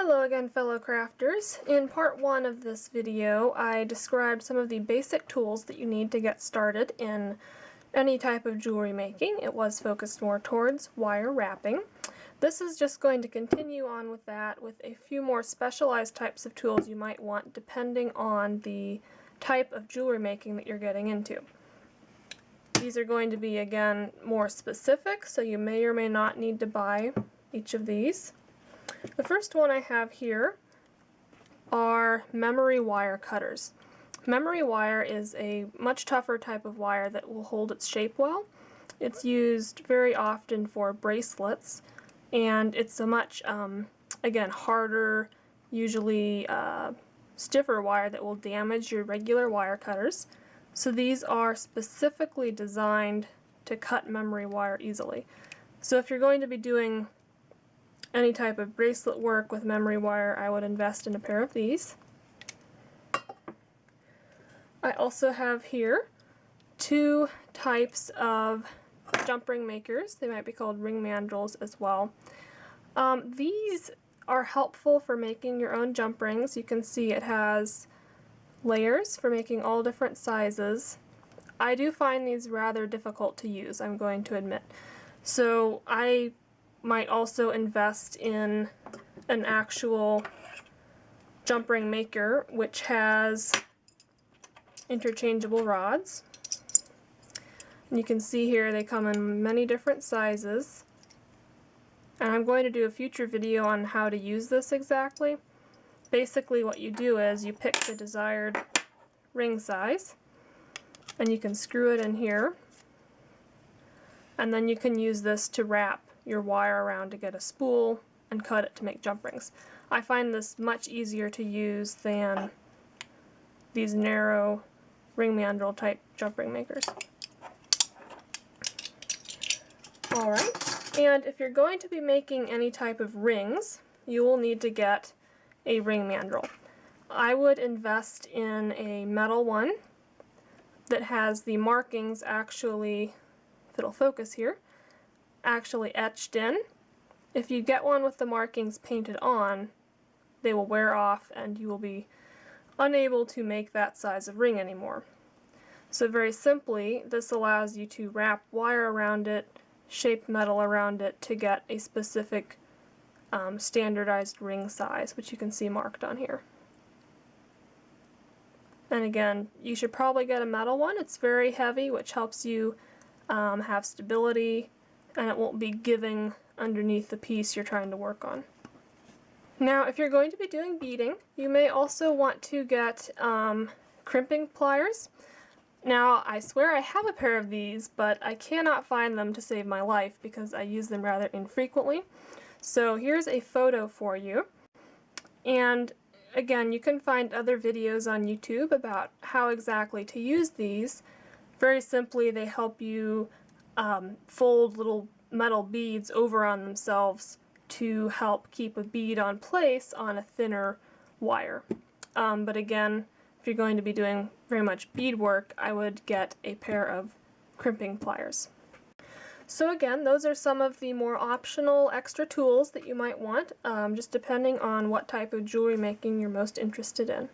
Hello again, fellow crafters. In part 1 of this video, I described some of the basic tools that you need to get started in any type of jewelry making. It was focused more towards wire wrapping. This is just going to continue on with that with a few more specialized types of tools you might want depending on the type of jewelry making that you're getting into. These are going to be, again, more specific, so you may or may not need to buy each of these. The first one I have here are memory wire cutters. Memory wire is a much tougher type of wire that will hold its shape well. It's used very often for bracelets, and it's a much, again, harder, usually stiffer wire that will damage your regular wire cutters. So these are specifically designed to cut memory wire easily. So if you're going to be doing any type of bracelet work with memory wire, I would invest in a pair of these. I also have here two types of jump ring makers. They might be called ring mandrels as well. These are helpful for making your own jump rings. You can see it has layers for making all different sizes. I do find these rather difficult to use, I'm going to admit. So I might also invest in an actual jump ring maker which has interchangeable rods. And you can see here they come in many different sizes. And I'm going to do a future video on how to use this exactly. Basically what you do is you pick the desired ring size and you can screw it in here, and then you can use this to wrap your wire around to get a spool and cut it to make jump rings. I find this much easier to use than these narrow ring mandrel type jump ring makers. Alright, and if you're going to be making any type of rings, you will need to get a ring mandrel. I would invest in a metal one that has the markings actually, if it'll focus here, actually etched in. If you get one with the markings painted on, they will wear off and you will be unable to make that size of ring anymore. So very simply, this allows you to wrap wire around it, shape metal around it to get a specific standardized ring size, which you can see marked on here. And again, you should probably get a metal one. It's very heavy, which helps you have stability, and it won't be giving underneath the piece you're trying to work on. Now, if you're going to be doing beading, you may also want to get crimping pliers. Now, I swear I have a pair of these, but I cannot find them to save my life because I use them rather infrequently. So here's a photo for you. And again, you can find other videos on YouTube about how exactly to use these. Very simply, they help you fold little metal beads over on themselves to help keep a bead on place on a thinner wire. But again, if you're going to be doing very much bead work, I would get a pair of crimping pliers. So again, those are some of the more optional extra tools that you might want, just depending on what type of jewelry making you're most interested in.